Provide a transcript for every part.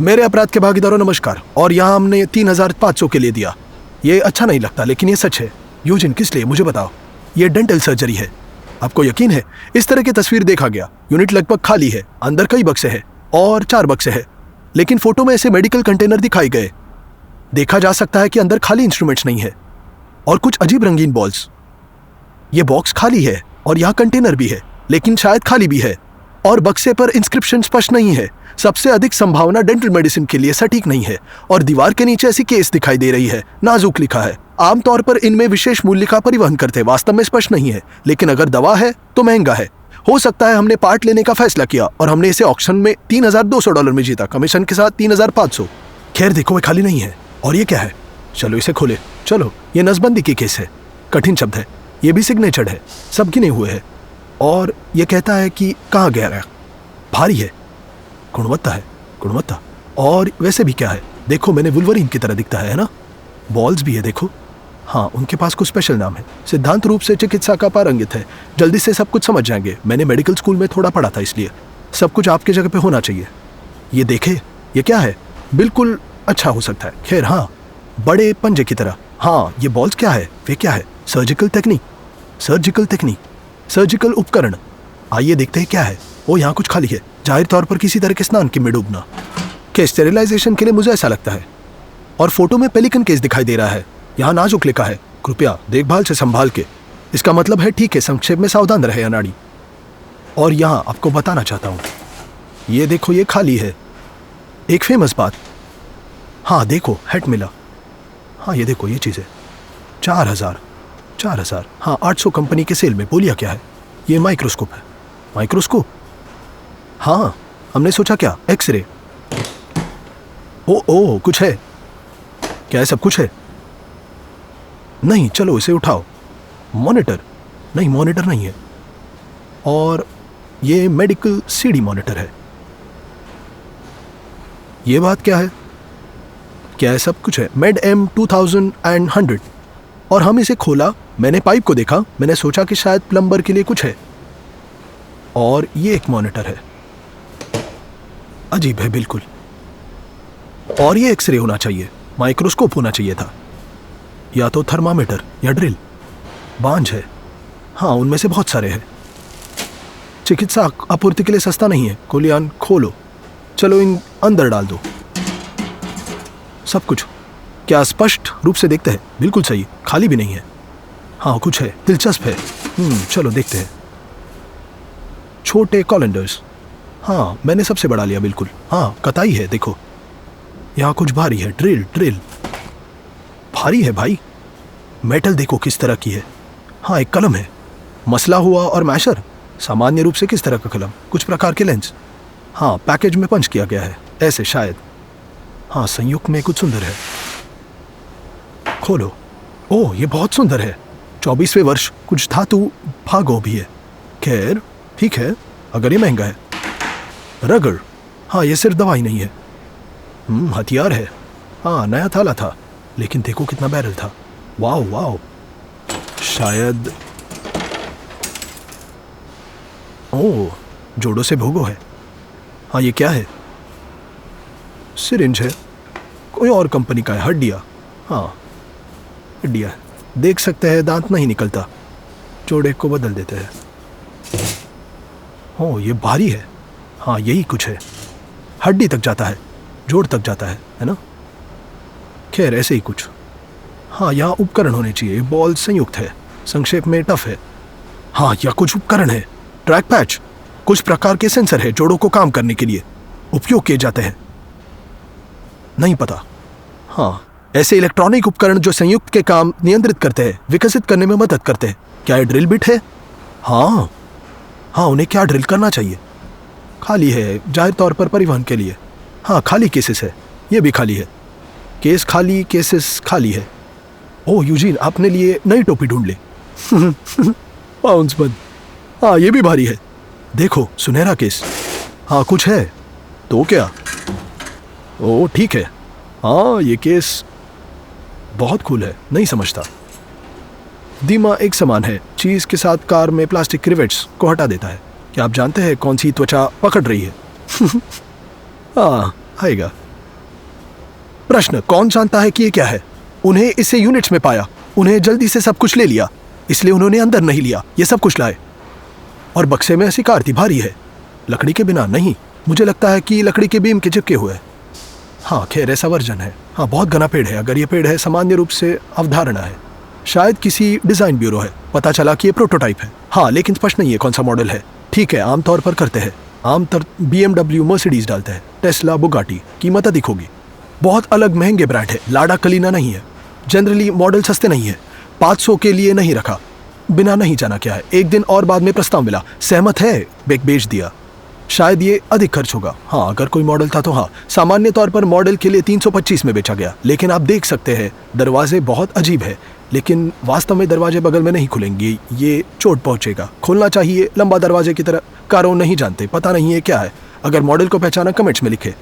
मेरे अपराध के भागीदारों नमस्कार। और यहाँ हमने 3500 के लिए दिया। ये अच्छा नहीं लगता लेकिन ये सच है। यूजिन, किस लिए मुझे बताओ। ये डेंटल सर्जरी है। आपको यकीन है? इस तरह की तस्वीर देखा गया। यूनिट लगभग खाली है, अंदर कई बक्से हैं और 4 बक्से हैं, लेकिन फोटो में ऐसे मेडिकल कंटेनर दिखाए गए। देखा जा सकता है कि अंदर खाली इंस्ट्रूमेंट्स नहीं है और कुछ अजीब रंगीन बॉल्स। ये बॉक्स खाली है और यहाँ कंटेनर भी है, लेकिन शायद खाली भी है। और बक्से पर इंस्क्रिप्शन स्पष्ट नहीं है। सबसे अधिक संभावना डेंटल मेडिसिन के लिए सटीक नहीं है। और दीवार के नीचे ऐसी केस दिखाई दे रही है, नाजुक लिखा है। आमतौर पर इनमें विशेष मूल्य का परिवहन करते, वास्तव में स्पष्ट नहीं है, लेकिन अगर दवा है तो महंगा है। हो सकता है हमने पार्ट लेने का फैसला किया और हमने इसे ऑक्शन में $3200 में जीता, कमीशन के साथ 3500। खैर देखो, ये खाली नहीं है। और ये क्या है? चलो इसे खोले। चलो, ये नसबंदी की केस है। कठिन शब्द है। ये भी सिग्नेचर्ड है, सब गिने हुए है। और ये कहता है कि कहाँ गया रहा। भारी है, गुणवत्ता है, गुणवत्ता। और वैसे भी क्या है, देखो मैंने वुल्वरीन की तरह दिखता है ना। बॉल्स भी है देखो। हाँ, उनके पास कुछ स्पेशल नाम है। सिद्धांत रूप से चिकित्सा का पारंगित है। जल्दी से सब कुछ समझ जाएंगे। मैंने मेडिकल स्कूल में थोड़ा पढ़ा था, इसलिए सब कुछ आपके जगह पे होना चाहिए। ये देखे, ये क्या है? बिल्कुल अच्छा हो सकता है। खैर हाँ, बड़े पंजे की तरह। हाँ, ये बॉल्स क्या है? वे क्या है? Surgical technique, surgical technique, surgical उपकरण। आइए देखते हैं क्या है। ओ, यहाँ कुछ खाली है। जाहिर तौर पर किसी तरह के स्नान की में डूबना के स्टेरिलाइजेशन के लिए, मुझे ऐसा लगता है। और फोटो में पेलिकन केस दिखाई दे रहा है। यहाँ नाजुक लिखा है, कृपया देखभाल से संभाल के। इसका मतलब है ठीक है, संक्षेप में सावधान रहे अनाड़ी। और यहाँ आपको बताना चाहता हूँ, ये देखो, ये खाली है। एक फेमस बात। हाँ देखो, हेट मिला। हाँ ये देखो, ये चीज़ है। 4000। हाँ, 800 कंपनी के सेल में। बोलिया क्या है? ये माइक्रोस्कोप है। माइक्रोस्कोप? हाँ, हमने सोचा क्या, एक्सरे। ओ, कुछ है क्या? सब कुछ है? नहीं, चलो इसे उठाओ। मॉनिटर? नहीं, मॉनिटर नहीं है। और ये मेडिकल सीडी मॉनिटर है। ये बात क्या है? क्या है? सब कुछ है। Made M 2100। और हम इसे खोला, मैंने पाइप को देखा, मैंने सोचा कि शायद प्लम्बर के लिए कुछ है। और ये एक मॉनिटर है। अजीब है बिल्कुल। और ये एक्सरे होना चाहिए, माइक्रोस्कोप होना चाहिए था, या तो थर्मामीटर या ड्रिल। बांझ है। हाँ, उनमें से बहुत सारे हैं। चिकित्सा आपूर्ति के लिए सस्ता नहीं है। कोलियान खोलो। चलो इन अंदर डाल दो। सब कुछ क्या स्पष्ट रूप से देखते हैं? बिल्कुल सही, खाली भी नहीं है। हाँ कुछ है, दिलचस्प है। चलो देखते हैं। छोटे कॉलेंडर्स। हाँ, मैंने सबसे बड़ा लिया बिल्कुल। हाँ, कताई है देखो। यहाँ कुछ भारी है। ड्रिल भारी है भाई। मेटल देखो किस तरह की है। हाँ, एक कलम है, मसला हुआ। और मैशर, सामान्य रूप से किस तरह का कलम? कुछ प्रकार के लेंस। हाँ, पैकेज में पंच किया गया है ऐसे शायद। हाँ, संयुक्त में कुछ सुंदर है। खोलो। ओह, ये बहुत सुंदर है। 24वें वर्ष, कुछ धातु भागो भी है। खैर ठीक है, अगर ये महंगा है। रगड़। हाँ, ये सिर्फ दवाई नहीं है, हथियार है। हाँ, नया थाला था, लेकिन देखो कितना बैरल था। वाओ, शायद। ओह, जोड़ों से भोगो है। हाँ, ये क्या है? सिरिंज है, कोई और कंपनी का है। हड्डियाँ। हाँ, हड्डियाँ देख सकते हैं, दांत नहीं निकलता, जोड़े को बदल देते हैं। ओह, ये भारी है। हाँ, यही कुछ है, हड्डी तक जाता है, जोड़ तक जाता है ना। खैर ऐसे ही कुछ। हाँ, यहाँ उपकरण होने चाहिए। बॉल संयुक्त है, संक्षेप में टफ है। हाँ, यह कुछ उपकरण है। ट्रैक पैच, कुछ प्रकार के सेंसर है, जोड़ों को काम करने के लिए उपयोग किए जाते हैं। नहीं पता। हाँ, ऐसे इलेक्ट्रॉनिक उपकरण जो संयुक्त के काम नियंत्रित करते हैं, विकसित करने में मदद करते हैं। क्या ये ड्रिल बिट है? हाँ, उन्हें क्या ड्रिल करना चाहिए? खाली है, जाहिर तौर पर परिवहन के लिए। हाँ, खाली केसेस है। ये भी खाली है। केस खाली, केसेस खाली है। ओह यूजीन, आपने लिए नई टोपी ढूंढ ले। पाउंस बंद। हाँ, ये भी भारी है। देखो, सुनहरा केस। हाँ, कुछ है तो क्या? ओह ठीक है। हाँ, ये केस बहुत कूल है, नहीं समझता। दीमा एक समान है, चीज के साथ कार में प्लास्टिक रिवेट्स को हटा देता है। क्या आप जानते हैं कौन सी त्वचा पकड़ रही है? हाँ, आएगा। प्रश्न, कौन जानता है कि ये क्या है? उन्हें इसे यूनिट्स में पाया, उन्हें जल्दी से सब कुछ ले लिया, इसलिए उन्होंने अंदर नहीं लिया, ये सब कुछ लाए। और बक्से में ऐसी कार थी, भारी है, लकड़ी के बिना नहीं, मुझे लगता है कि लकड़ी के बीम के चिपके हुए। हाँ खैर ऐसा वर्जन है। हाँ बहुत घना पेड़ है, अगर ये पेड़ है सामान्य रूप से अवधारणा है, शायद किसी डिजाइन ब्यूरो है। पता चला कि ये प्रोटोटाइप है। हाँ लेकिन स्पष्ट नहीं है कौन सा मॉडल है। ठीक है, आमतौर पर करते हैं, आमतौर BMW मर्सिडीज डालते हैं, टेस्ला बुगाटी, कीमत अधिक होगी। बहुत अलग महंगे ब्रांड है, लाडा कलीना नहीं है। जनरली मॉडल सस्ते नहीं है। 500 के लिए नहीं रखा, बिना नहीं जाना क्या है। एक दिन और बाद में प्रस्ताव मिला, सहमत है, बेच दिया। शायद ये अधिक खर्च होगा। हाँ अगर कोई मॉडल था तो हाँ, सामान्य तौर पर मॉडल के लिए 325 में बेचा गया। लेकिन आप देख सकते हैं दरवाजे बहुत अजीब है, लेकिन वास्तव में दरवाजे बगल में नहीं खुलेंगे, ये चोट पहुंचेगा। खोलना चाहिए लंबा दरवाजे की तरह। कारों नहीं जानते, पता नहीं है क्या है। अगर मॉडल को पहचाना कमेंट्स में लिखे,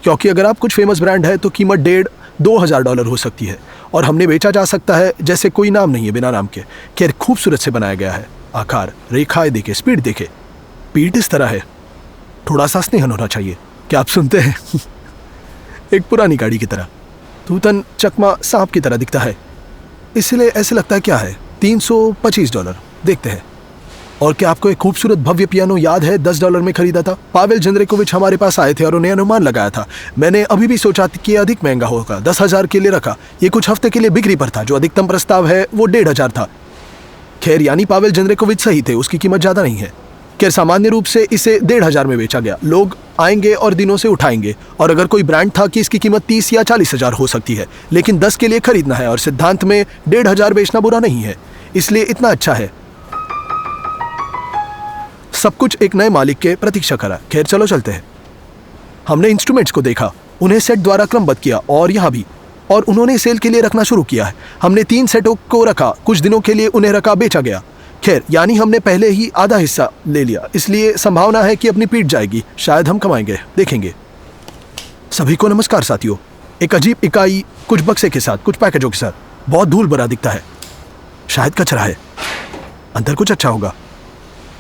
क्योंकि अगर आप कुछ फेमस ब्रांड है तो कीमत $1,500 हो सकती है और हमने बेचा जा सकता है जैसे कोई नाम नहीं है, बिना नाम के। खैर खूबसूरत से बनाया गया है, आकार, रेखाएं देखे, स्पीड देखे, पीठ इस तरह है, थोड़ा सा स्नेहन होना चाहिए। क्या आप सुनते हैं? एक पुरानी गाड़ी की तरह, तूतन चकमा सांप की तरह दिखता है, इसलिए ऐसे लगता है क्या है। $325, देखते हैं। और क्या आपको एक खूबसूरत भव्य पियानो याद है, $10 में खरीदा था? पावेल जंद्रेकोविच हमारे पास आए थे और उन्हें अनुमान लगाया था। मैंने अभी भी सोचा कि अधिक महंगा होगा, 10,000 के लिए रखा। ये कुछ हफ्ते के लिए बिक्री पर था, जो अधिकतम प्रस्ताव है वो 1,500 था। खैर यानी पावेल जंद्रेकोविच सही थे, उसकी कीमत ज्यादा नहीं है। खैर सामान्य रूप से इसे 1,500 में बेचा गया। लोग आएंगे और दिनों से उठाएंगे। और अगर कोई ब्रांड था कि इसकी कीमत 30 या 40,000 हो सकती है, लेकिन 10 के लिए खरीदना है और सिद्धांत में 1,500 बेचना बुरा नहीं है, इसलिए इतना अच्छा है। सब कुछ एक नए मालिक के प्रतीक्षा करा। खैर चलो चलते हैं। हमने इंस्ट्रूमेंट्स को देखा, उन्हें सेट द्वारा क्रमबद्ध किया और यहाँ भी, और उन्होंने सेल के लिए रखना शुरू किया है। हमने 3 सेटों को रखा, कुछ दिनों के लिए उन्हें रखा, बेचा गया। खैर यानी हमने पहले ही आधा हिस्सा ले लिया, इसलिए संभावना है कि अपनी पीठ जाएगी। शायद हम कमाएंगे, देखेंगे। सभी को नमस्कार साथियों। एक अजीब इकाई, कुछ बक्से के साथ, कुछ पैकेजों के साथ, बहुत धूल भरा दिखता है, शायद कचरा है। अंदर कुछ अच्छा होगा।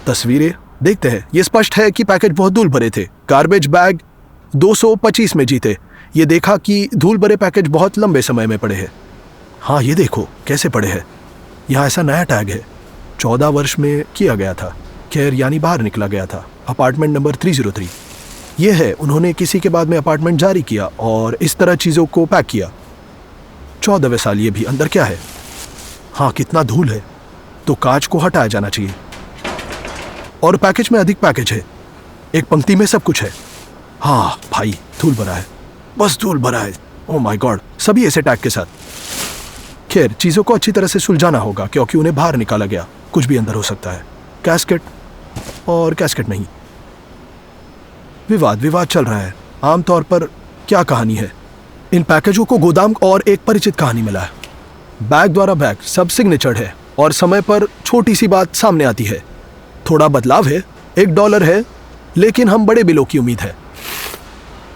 तस्वीरें देखते हैं। यह स्पष्ट है कि पैकेज बहुत धूल भरे थे। गार्बेज बैग 225 में जीते। ये देखा कि धूल भरे पैकेज बहुत लंबे समय में पड़े हैं। हाँ ये देखो कैसे पड़े हैं। यहाँ ऐसा नया टैग है, 14 वर्ष में किया गया था। खैर यानी बाहर निकला गया था। अपार्टमेंट नंबर 303 ये है। उन्होंने किसी के बाद में अपार्टमेंट जारी किया और इस तरह चीज़ों को पैक किया। 14वें साल ये भी। अंदर क्या है? हाँ कितना धूल है, तो कांच को हटाया जाना चाहिए। और पैकेज में अधिक पैकेज है, एक पंक्ति में सब कुछ है। हाँ भाई धूल भरा है, बस धूल भरा है। ओह माय गॉड, सभी ऐसे टैग के साथ। खैर चीज़ों को अच्छी तरह से सुलझाना होगा क्योंकि उन्हें बाहर निकाला गया। कुछ भी अंदर हो सकता है। कैस्केट और कैस्केट नहीं। विवाद चल रहा है। आमतौर पर क्या कहानी है? इन पैकेजों को गोदाम और एक परिचित कहानी मिला है। बैग द्वारा बैग, सब सिग्नेचर्ड है और समय पर छोटी सी बात सामने आती है। थोड़ा बदलाव है, $1 है, लेकिन हम बड़े बिलों की उम्मीद है।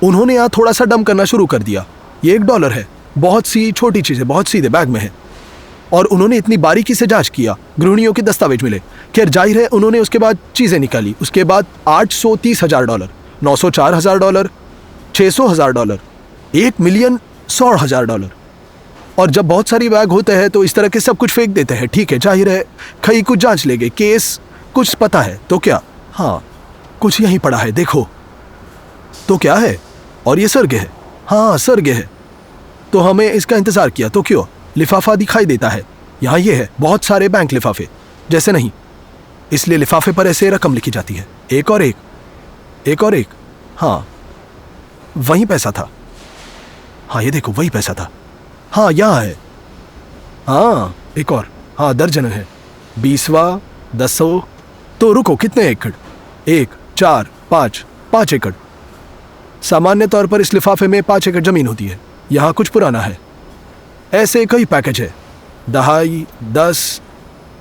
उन्होंने यहाँ थोड़ा सा डम करना शुरू कर दिया। ये $1 है, बहुत सी छोटी चीजें बहुत सीधे बैग में है और उन्होंने इतनी बारीकी से जांच किया। गृहिणियों के दस्तावेज मिले। खैर जाहिर है उन्होंने उसके बाद चीजें निकाली। उसके बाद $830,000, $904,000, $600,000, $1,100,000। और जब बहुत सारी बैग होते हैं तो इस तरह के सब कुछ फेंक देते हैं। ठीक है, जाहिर है कहीं कुछ जांच लेंगे, केस कुछ पता है तो क्या? हाँ कुछ यहीं पड़ा है, देखो तो क्या है? और ये सर्गे है। हाँ सर्गे है, तो हमें इसका इंतजार किया तो क्यों? लिफाफा दिखाई देता है यहाँ, ये है बहुत सारे बैंक लिफाफे जैसे नहीं, इसलिए लिफाफे पर ऐसे रकम लिखी जाती है, एक और एक, एक और एक। हाँ वही पैसा था। हाँ ये देखो वही पैसा था। हाँ यहाँ है। हाँ एक और। हाँ दर्जन है, 20वां, 1000। तो रुको, कितने एकड़? 1, 4, 5 एकड़। सामान्य तौर पर इस लिफाफे में 5 एकड़ जमीन होती है। यहाँ कुछ पुराना है। ऐसे कई पैकेज है, 2.5, 10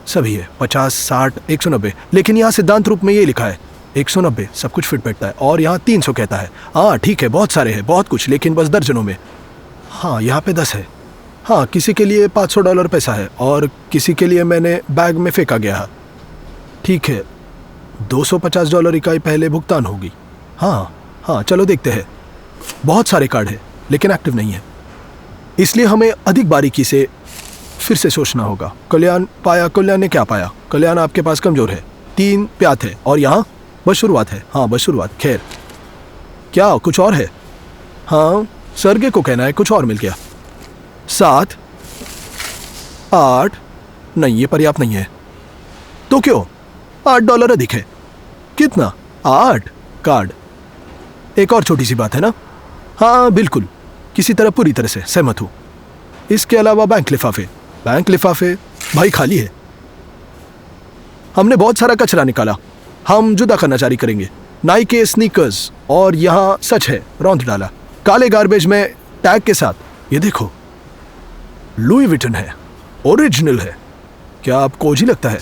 सभी है, 50, 60, 190। लेकिन यहाँ सिद्धांत रूप में ये लिखा है 190, सब कुछ फिट बैठता है। और यहाँ 300 कहता है। हाँ ठीक है, बहुत सारे हैं, बहुत कुछ, लेकिन बस दर्जनों में। हाँ यहाँ पे 10 है। हाँ किसी के लिए $500 पैसा है और किसी के लिए मैंने बैग में फेंका गया है। ठीक है, $250 इकाई पहले भुगतान होगी। हाँ चलो देखते हैं। बहुत सारे कार्ड है लेकिन एक्टिव नहीं है। इसलिए हमें अधिक बारीकी से फिर से सोचना होगा। कल्याण पाया, कल्याण ने क्या पाया? कल्याण आपके पास कमजोर है, 3 प्यात है, और यहाँ बस शुरुआत है। हाँ बस शुरुआत। खैर क्या कुछ और है? हाँ सर्गे को कहना है कुछ और मिल गया। 7, 8, नहीं ये पर्याप्त नहीं है। तो क्यों? $8 अधिक है। कितना? 8 कार्ड। एक और छोटी सी बात है ना? हाँ बिल्कुल, किसी तरह पूरी तरह से सहमत हूं। इसके अलावा बैंक लिफाफे भाई खाली है। हमने बहुत सारा कचरा निकाला, हम जुदा करना जारी करेंगे। नाइक के स्नीकर्स, और यहाँ सच है रौंद डाला काले गार्बेज में टैग के साथ। ये देखो लुई विटन है, ओरिजिनल है। क्या आपको ओजी लगता है?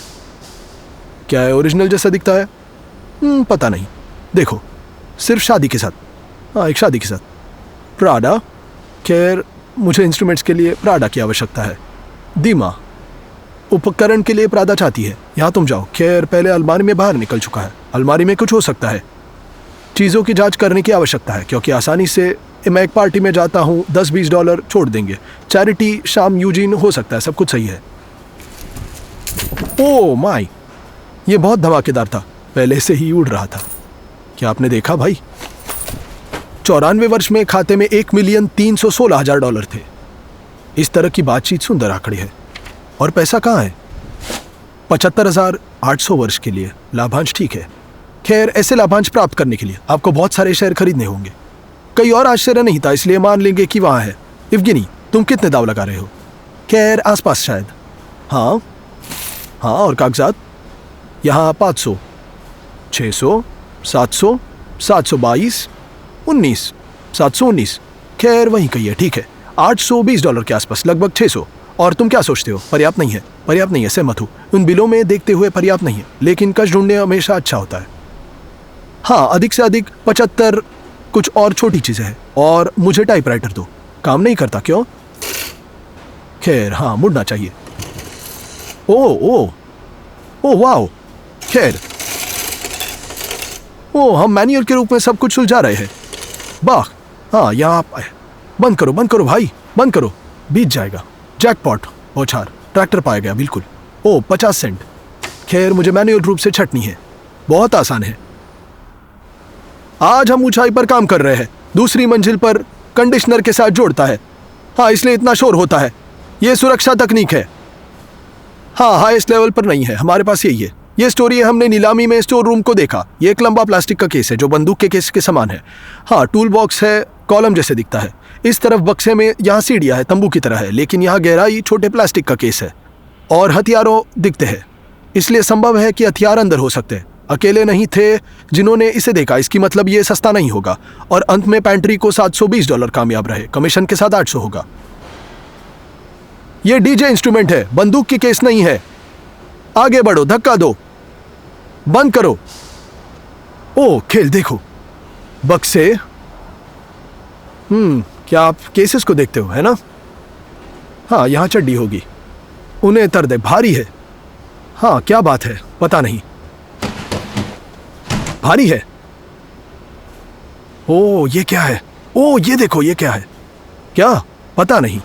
क्या है ओरिजिनल जैसा दिखता है? पता नहीं, देखो सिर्फ शादी के साथ। हाँ एक शादी के साथ। प्राडा, खैर मुझे इंस्ट्रूमेंट्स के लिए प्राडा की आवश्यकता है। दीमा उपकरण के लिए प्राडा चाहती है। यहाँ तुम जाओ। खैर पहले अलमारी में बाहर निकल चुका है, अलमारी में कुछ हो सकता है। चीज़ों की जांच करने की आवश्यकता है, क्योंकि आसानी से मैं एक पार्टी में जाता हूँ, $10-20 छोड़ देंगे। चैरिटी शाम यूजीन हो सकता है, सब कुछ सही है। ओह माय, ये बहुत धमाकेदार था, पहले से ही उड़ रहा था। क्या आपने देखा भाई? 94 वर्ष में खाते में $1,316,000 थे। इस तरह की बातचीत सुंदर आंकड़े है। और पैसा कहाँ है? 75,800 वर्ष के लिए लाभांश। ठीक है, खैर ऐसे लाभांश प्राप्त करने के लिए आपको बहुत सारे शेयर खरीदने होंगे। कई और आश्चर्य नहीं था, इसलिए मान लेंगे कि वहाँ है। इवगिनी, तुम कितने दाव लगा रहे हो? खैर आसपास शायद। हाँ हाँ, और कागजात? यहाँ 500, 600, 700, 722, 19, 719। खैर वहीं कही है। ठीक है, $820 के आसपास, लगभग 600। और तुम क्या सोचते हो? पर्याप्त नहीं है? पर्याप्त नहीं है, सहमत हूँ। उन बिलों में देखते हुए पर्याप्त नहीं है, लेकिन कश ढूंढने हमेशा अच्छा होता है। हाँ अधिक से अधिक 75 कुछ और छोटी चीजें हैं। और मुझे टाइपराइटर दो। काम नहीं करता क्यों? खैर हाँ, मुड़ना चाहिए। Oh wow. खैर हम मैनुअल के रूप में सब कुछ सुलझा रहे हैं। वाह। हाँ यहाँ आप आए। बंद करो भाई, बंद करो, बीत जाएगा। जैकपॉट, औछार, ट्रैक्टर पाया गया, बिल्कुल। 50 सेंट। खैर मुझे मैनुअल रूप से छटनी है, बहुत आसान है। आज हम ऊंचाई पर काम कर रहे हैं, दूसरी मंजिल पर कंडीशनर के साथ जोड़ता है। हाँ इसलिए इतना शोर होता है। यह सुरक्षा तकनीक है। हाँ हाईएस्ट लेवल पर नहीं है, हमारे पास यही है। ये स्टोरी है, हमने नीलामी में स्टोर रूम को देखा। ये एक लंबा प्लास्टिक का केस है जो बंदूक के केस के समान है। हाँ टूल बॉक्स है, कॉलम जैसे दिखता है। इस तरफ बक्से में यहाँ सीढ़ियाँ है, तंबू की तरह है, लेकिन यहाँ गहराई छोटे प्लास्टिक का केस है और हथियारों दिखते हैं। इसलिए संभव है कि हथियार अंदर हो सकते हैं। अकेले नहीं थे जिन्होंने इसे देखा, इसकी मतलब ये सस्ता नहीं होगा। और अंत में पैंट्री को $720 कामयाब रहे, कमीशन के साथ 800 होगा। ये डीजे इंस्ट्रूमेंट है, बंदूक की केस नहीं है। आगे बढ़ो, धक्का दो, बंद करो। ओ खेल देखो, बक्से। क्या आप केसेस को देखते हो, है ना? हाँ यहाँ चड्डी होगी, उन्हें तर दे, भारी है। हाँ क्या बात है, पता नहीं, भारी है। ओ ये क्या है? ओ ये देखो, ये क्या है? क्या पता नहीं।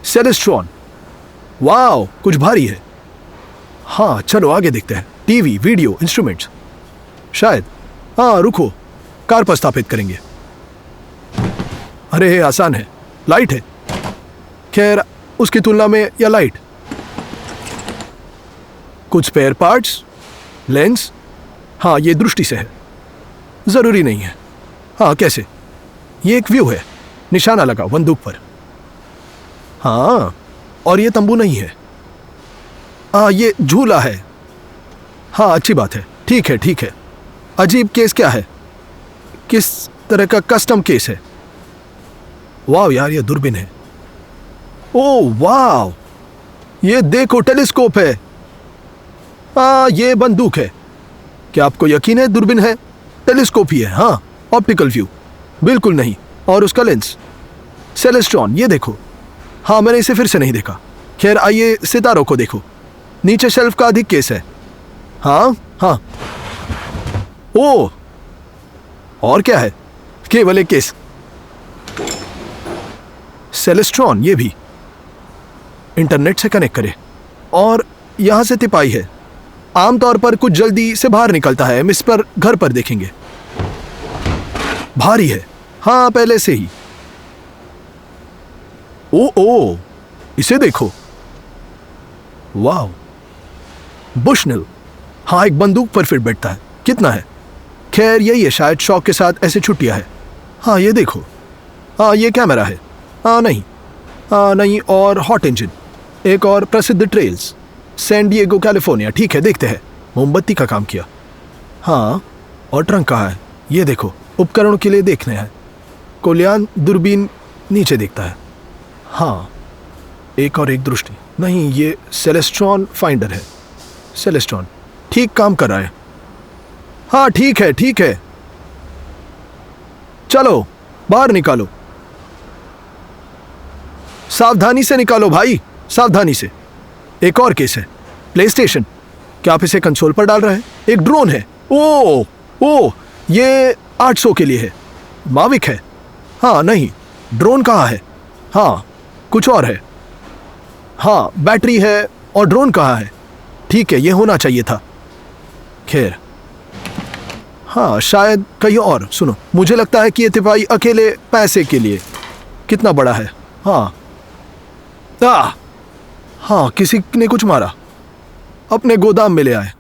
सेलेस्ट्रॉन, वाओ कुछ भारी है। हाँ चलो आगे देखते हैं। टीवी, वीडियो, इंस्ट्रूमेंट्स शायद। हाँ रुको, कार पर स्थापित करेंगे। अरे आसान है, लाइट है। खैर उसकी तुलना में यह लाइट। कुछ स्पेयर पार्ट्स, लेंस। हाँ ये दृष्टि से है, जरूरी नहीं है। हाँ कैसे? ये एक व्यू है, निशाना लगा बंदूक पर। हाँ और ये तंबू नहीं है। हाँ ये झूला है। हाँ अच्छी बात है, ठीक है ठीक है। अजीब केस क्या है? किस तरह का कस्टम केस है? वाह यार ये दूरबीन है। ओह वाह, ये देखो टेलीस्कोप है। हाँ ये बंदूक है। क्या आपको यकीन है दूरबीन है? टेलीस्कोप ही है। हाँ ऑप्टिकल व्यू, बिल्कुल नहीं। और उसका लेंस, सेलेस्ट्रॉन, ये देखो। हाँ मैंने इसे फिर से नहीं देखा। खैर आइए सितारों को देखो, नीचे शेल्फ का अधिक केस है। हाँ हाँ। ओ और क्या है? केवल एक केस। सेलेस्ट्रॉन, ये भी इंटरनेट से कनेक्ट करें। और यहाँ से तिपाई है, आमतौर पर कुछ जल्दी से बाहर निकलता है। हम इस पर घर पर देखेंगे। भारी है, हाँ पहले से ही। ओ इसे देखो, वाह। बुशनेल, हाँ एक बंदूक पर फिट बैठता है। कितना है? खैर यही है शायद, शौक के साथ ऐसे छुट्टियां है। हाँ ये देखो, हाँ ये कैमरा है। हाँ नहीं, और हॉट इंजन। एक और प्रसिद्ध ट्रेल्स, सैन डिएगो कैलिफोर्निया। ठीक है, देखते हैं। मोमबत्ती का काम किया। हाँ, और ट्रंक कहाँ है? ये देखो, उपकरणों के लिए देखने हैं। कोलियान दूरबीन नीचे देखता है। हाँ, एक और एक दृष्टि। नहीं, ये सेलेस्ट्रॉन फाइंडर है। सेलेस्ट्रॉन ठीक काम कर रहा है। हाँ ठीक है, चलो बाहर निकालो। सावधानी से निकालो भाई, सावधानी से। एक और केस है, प्लेस्टेशन। क्या आप इसे कंसोल पर डाल रहे हैं? एक ड्रोन है। ओ ये 800 के लिए है। माविक है। हाँ नहीं, ड्रोन कहाँ है? हाँ कुछ और है। हाँ बैटरी है और ड्रोन कहाँ है? ठीक है, ये होना चाहिए था। खैर, हाँ शायद कहीं और। सुनो, मुझे लगता है कि ये तिपाई अकेले पैसे के लिए। कितना बड़ा है? हाँ किसी ने कुछ मारा। अपने गोदाम में ले आए।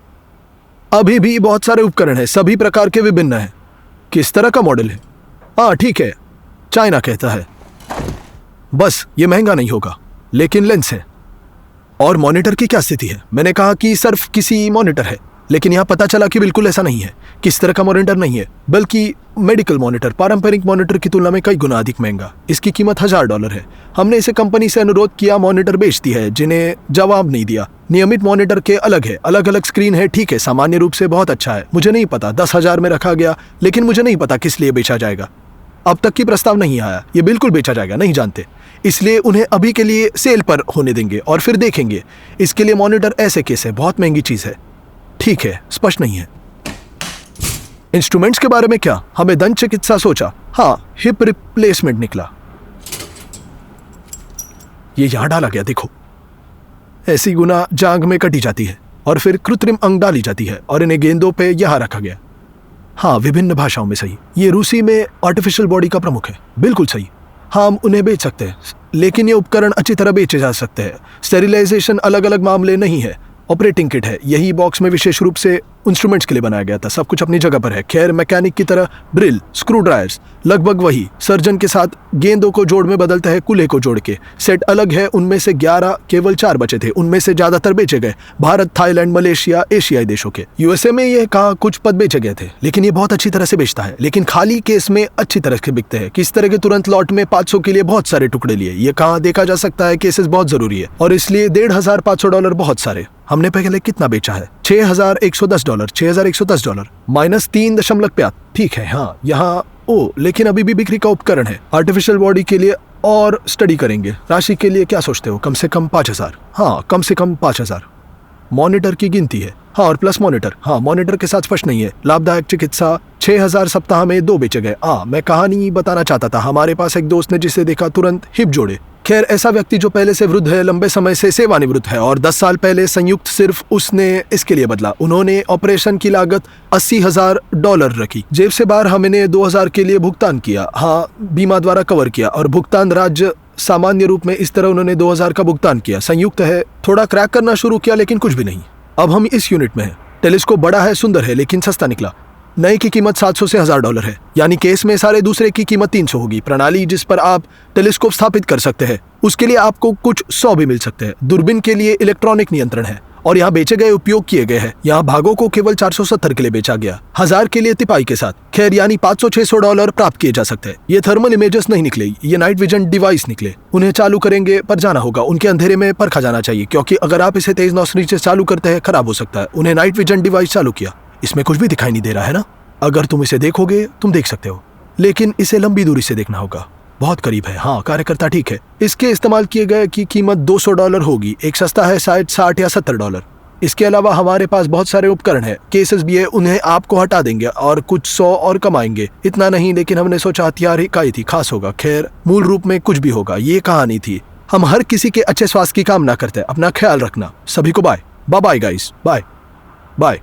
अभी भी बहुत सारे उपकरण हैं, सभी प्रकार के विभिन्न हैं। किस तरह का मॉडल है? हाँ ठीक है, चाइना कहता है। बस ये महंगा नहीं होगा, लेकिन लेंस है। और मॉनिटर की क्या स्थिति है? मैंने कहा कि सिर्फ किसी मॉनिटर है, लेकिन यहाँ पता चला कि बिल्कुल ऐसा नहीं है। किस तरह का मॉनिटर नहीं है, बल्कि मेडिकल मॉनिटर, पारंपरिक मॉनिटर की तुलना में कई गुना अधिक महंगा। इसकी कीमत $1000 है। हमने इसे कंपनी से अनुरोध किया, मॉनिटर बेचती है, जिन्हें जवाब नहीं दिया। नियमित मॉनिटर के अलग है, अलग अलग स्क्रीन है। ठीक है, सामान्य रूप से बहुत अच्छा है। मुझे नहीं पता, 10,000 में रखा गया, लेकिन मुझे नहीं पता किस लिए बेचा जाएगा। अब तक की प्रस्ताव नहीं आया। ये बिल्कुल बेचा जाएगा, नहीं जानते, इसलिए उन्हें अभी के लिए सेल पर होने देंगे और फिर देखेंगे। इसके लिए मॉनिटर ऐसे केस है, बहुत महंगी चीज है। ठीक है, स्पष्ट नहीं है। इंस्ट्रूमेंट्स के बारे में क्या? हमें दंत चिकित्सा सोचा। हाँ, हिप रिप्लेसमेंट निकला। ये यहां डाला गया, देखो। ऐसी गुना जांघ में कटी जाती है और फिर कृत्रिम अंग डाली जाती है और इन्हें गेंदों पे यहां रखा गया। हाँ, विभिन्न भाषाओं में सही। ये रूसी में आर्टिफिशियल बॉडी का प्रमुख है। बिल्कुल सही। हाँ, हम उन्हें बेच सकते हैं, लेकिन ये उपकरण अच्छी तरह बेचे जा सकते हैं। स्टेरिलाइजेशन अलग अलग मामले नहीं है। ऑपरेटिंग किट है, यही बॉक्स में विशेष रूप से इंस्ट्रूमेंट्स के लिए बनाया गया था। सब कुछ अपनी जगह पर है। खैर, मैकेनिक की तरह ड्रिल, स्क्रू ड्रायर्स, लगभग वही। सर्जन के साथ गेंदों को जोड़ में बदलता है, कूल्हे को जोड़ के। सेट अलग है, उनमें से 11, केवल 4 बचे थे। उनमें से ज्यादातर बेचे गए भारत, थाईलैंड, मलेशिया, एशियाई देशों के। यूएसए में यह कहा कुछ पद बेचे गए थे, लेकिन ये बहुत अच्छी तरह से बेचता है। लेकिन खाली केस में अच्छी तरह से बिकते हैं। किस तरह के तुरंत लॉट में 500 के लिए बहुत सारे टुकड़े लिए। ये कहाँ देखा जा सकता है, केसेस बहुत जरूरी है और इसलिए $1,500 बहुत सारे। हमने पहले कितना बेचा है? $6,110, $6,110 माइनस 3.5। ठीक है, हाँ यहाँ लेकिन अभी भी बिक्री का उपकरण है। आर्टिफिशियल बॉडी के लिए और स्टडी करेंगे। राशि के लिए क्या सोचते हो? कम से कम 5,000। हाँ, कम से कम 5,000। मॉनिटर की गिनती है। हाँ, और प्लस मॉनिटर। हाँ, मॉनिटर के साथ स्पष्ट नहीं है। लाभदायक चिकित्सा 6,000 सप्ताह में 2 बेचे गए। मैं कहानी बताना चाहता था। हमारे पास एक दोस्त ने जिसे देखा तुरंत हिप जोड़े। खैर, ऐसा व्यक्ति जो पहले से वृद्ध है, लंबे समय से सेवानिवृत्त है और 10 साल पहले संयुक्त सिर्फ उसने इसके लिए बदला। उन्होंने ऑपरेशन की लागत $80,000 रखी। जेब से बाहर हमने 2,000 के लिए भुगतान किया। हाँ, बीमा द्वारा कवर किया और भुगतान राज्य सामान्य रूप में इस तरह उन्होंने 2,000 का भुगतान किया। संयुक्त है, थोड़ा क्रैक करना शुरू किया, लेकिन कुछ भी नहीं। अब हम इस यूनिट में हैं। टेलीस्कोप बड़ा है, सुंदर है, लेकिन सस्ता निकला। नए की कीमत $700 से $1,000 है, यानी केस में सारे दूसरे की कीमत 300 होगी। प्रणाली जिस पर आप टेलीस्कोप स्थापित कर सकते हैं, उसके लिए आपको कुछ 100 भी मिल सकते हैं। दूरबीन के लिए इलेक्ट्रॉनिक नियंत्रण है और यहाँ बेचे गए उपयोग किए गए हैं। यहाँ भागों को केवल 470 के लिए बेचा गया, 1000 के लिए तिपाई के साथ। खैर, यानी $500-600 प्राप्त किए जा सकते हैं। ये थर्मल इमेजेस नहीं निकले, ये नाइट विजन डिवाइस निकले। उन्हें चालू करेंगे पर जाना होगा, उनके अंधेरे में परखा जाना चाहिए, क्योंकि अगर आप इसे तेज रोशनी से चालू करते हैं खराब हो सकता है। उन्हें नाइट विजन डिवाइस चालू किया। इसमें कुछ भी दिखाई नहीं दे रहा है ना? अगर तुम इसे देखोगे तुम देख सकते हो, लेकिन इसे लंबी दूरी से देखना होगा। बहुत करीब है। हाँ, कार्यकर्ता ठीक है। इसके इस्तेमाल किए गए की कीमत $200 होगी। एक सस्ता है, शायद $60 या $70। इसके अलावा हमारे पास बहुत सारे उपकरण हैं, केसेस भी है, उन्हें आपको हटा देंगे और कुछ 100 और कमाएंगे। इतना नहीं, लेकिन हमने सोचा हथियार ही का थी, खास होगा। खैर, मूल रूप में कुछ भी होगा, ये कहानी थी। हम हर किसी के अच्छे स्वास्थ्य की कामना करते हैं। अपना ख्याल रखना। सभी को bye bye guys, bye bye.